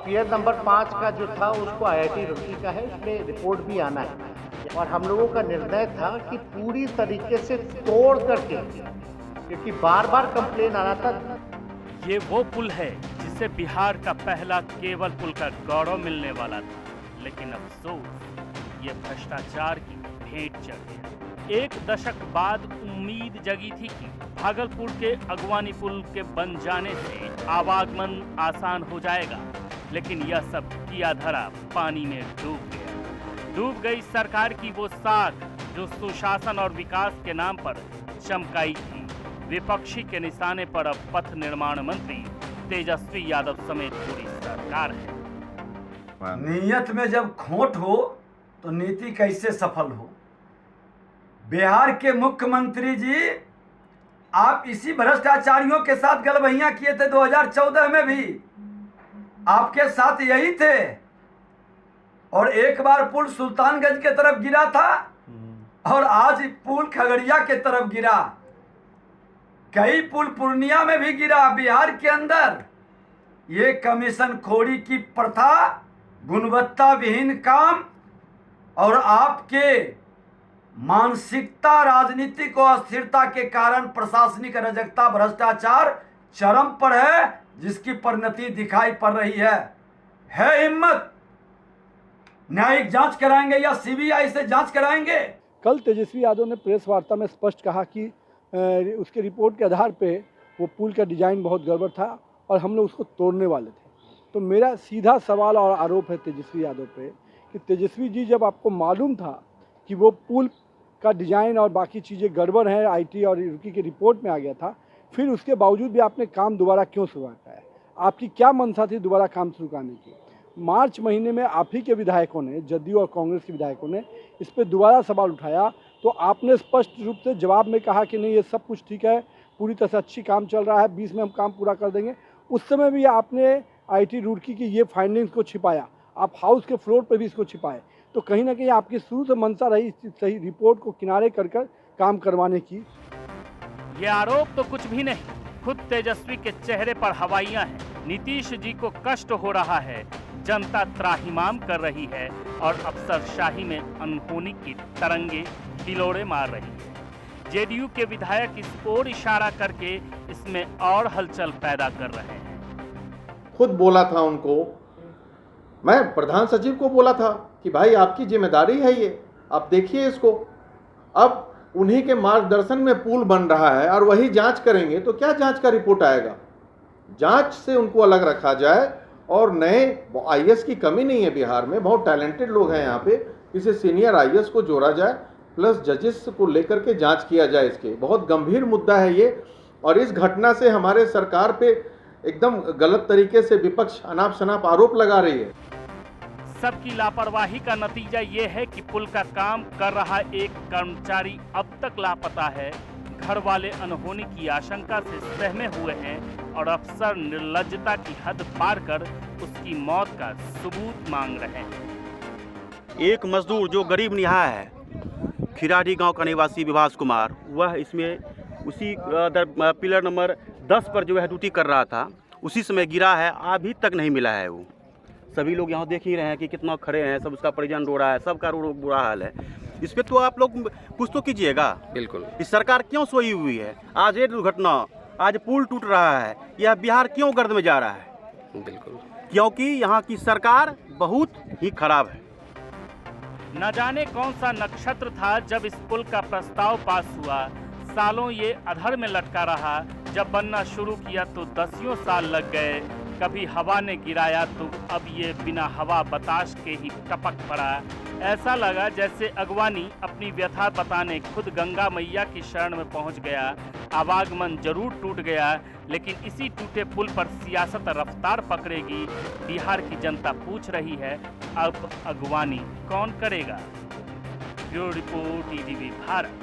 पियर number 5 का जो था उसको आईआईटी रुड़की का है, इसमें रिपोर्ट भी आना है और हम लोगों का निर्णय था कि पूरी तरीके से तोड़ करके, क्योंकि बार बार कंप्लेन आ रहा था। ये वो पुल है जिसे बिहार का पहला केबल पुल का गौरव मिलने वाला था, लेकिन अफसोस ये भ्रष्टाचार की भेंट चढ़ गया। एक दशक बाद उम्मीद जगी थी कि भागलपुर के अगवानी पुल के बन जाने से आवागमन आसान हो जाएगा, लेकिन यह सब किया धरा पानी में डूब गया। डूब गई सरकार की वो साख जो सुशासन और विकास के नाम पर चमकाई थी। विपक्षी के निशाने पर अब पथ निर्माण मंत्री तेजस्वी यादव समेत पूरी सरकार है। नीयत में जब खोट हो तो नीति कैसे सफल हो। बिहार के मुख्यमंत्री जी, आप इसी भ्रष्टाचारियों के साथ गलबहियां किए थे। 2014 में भी आपके साथ यही थे और एक बार पुल सुल्तानगंज के तरफ गिरा था और आज पुल खगड़िया के तरफ गिरा। कई पुल पूर्णिया में भी गिरा। बिहार के अंदर ये कमीशन खोरी की प्रथा, गुणवत्ता विहीन काम और आपके मानसिकता, राजनीतिक और अस्थिरता के कारण प्रशासनिक अराजकता, भ्रष्टाचार चरम पर है, जिसकी परिणति दिखाई पड़ रही है हिम्मत न्यायिक जांच कराएंगे या सीबीआई से जांच कराएंगे? कल तेजस्वी यादव ने प्रेस वार्ता में स्पष्ट कहा कि उसके रिपोर्ट के आधार पे वो पुल का डिजाइन बहुत गड़बड़ था और हम लोग उसको तोड़ने वाले थे। तो मेरा सीधा सवाल और आरोप है तेजस्वी यादव पे कि तेजस्वी जी, जब आपको मालूम था कि वो पुल का डिजाइन और बाकी चीज़ें गड़बड़ हैं, आईटी और रुड़की की रिपोर्ट में आ गया था, फिर उसके बावजूद भी आपने काम दोबारा क्यों शुरू किया है? आपकी क्या मंशा थी दोबारा काम शुरू करने की? मार्च महीने में आप ही के विधायकों ने, जदयू और कांग्रेस के विधायकों ने इस पर दोबारा सवाल उठाया, तो आपने स्पष्ट रूप से जवाब में कहा कि नहीं, ये सब कुछ ठीक है, पूरी तरह से अच्छी काम चल रहा है, 20 में हम काम पूरा कर देंगे। उस समय भी आपने आईटी रुड़की की ये फाइंडिंग्स को छिपाया, आप हाउस के फ्लोर पर भी इसको छिपाए। तो कहीं ना कहीं आपकी शुरू से मंशा रही सही रिपोर्ट को किनारे कर काम करवाने की। ये आरोप तो कुछ भी नहीं, खुद तेजस्वी के चेहरे पर हवाइयां हैं। नीतीश जी को कष्ट हो रहा है, जनता त्राहिमाम कर रही है और अफसरशाही में अनहोनी की तरंगे हिलोड़े मार रही है। जेडीयू के विधायक इस ओर इशारा करके इसमें और हलचल पैदा कर रहे हैं। खुद बोला था उनको, मैं प्रधान सचिव को बोला था कि भाई आपकी जिम्मेदारी है ये, आप देखिए इसको। अब उन्हीं के मार्गदर्शन में पुल बन रहा है और वही जांच करेंगे तो क्या जांच का रिपोर्ट आएगा? जांच से उनको अलग रखा जाए और नए आईएएस की कमी नहीं है बिहार में, बहुत टैलेंटेड लोग हैं यहाँ पे, किसी सीनियर आईएएस को जोड़ा जाए, प्लस जजेस को लेकर के जांच किया जाए। इसके बहुत गंभीर मुद्दा है ये और इस घटना से हमारे सरकार पे एकदम गलत तरीके से विपक्ष अनाप शनाप आरोप लगा रही है। सबकी लापरवाही का नतीजा ये है कि पुल का काम कर रहा एक कर्मचारी अब तक लापता है। घर वाले अनहोनी की आशंका से सहमे हुए हैं और अफसर निर्लज्जता की हद पार कर उसकी मौत का सबूत मांग रहे हैं। एक मजदूर जो गरीब निहा है, खिराड़ी गांव का निवासी विभास कुमार, वह इसमें उसी पिलर नंबर 10 पर जो है ड्यूटी कर रहा था, उसी समय गिरा है, अभी तक नहीं मिला है। वो सभी लोग यहाँ देख ही रहे हैं कि कितना खड़े हैं, सब उसका परिजन रो रहा है, सबका बुरा हाल है। इस पर तो आप लोग कुछ तो कीजिएगा। बिल्कुल। इस सरकार क्यों सोई हुई है? आज ये दुर्घटना, आज पुल टूट रहा है, यह बिहार क्यों गर्द में जा रहा है? बिल्कुल, क्योंकि यहाँ की सरकार बहुत ही खराब है। न जाने कौन सा नक्षत्र था जब इस पुल का प्रस्ताव पास हुआ। सालों ये अधर में लटका रहा। जब बनना शुरू किया तो 10 साल लग गए। कभी हवा ने गिराया तो अब ये बिना हवा बताश के ही टपक पड़ा। ऐसा लगा जैसे अगवानी अपनी व्यथा बताने खुद गंगा मैया की शरण में पहुंच गया। आवागमन जरूर टूट गया, लेकिन इसी टूटे पुल पर सियासत रफ्तार पकड़ेगी। बिहार की जनता पूछ रही है, अब अगवानी कौन करेगा? Bureau report, ETV Bharat.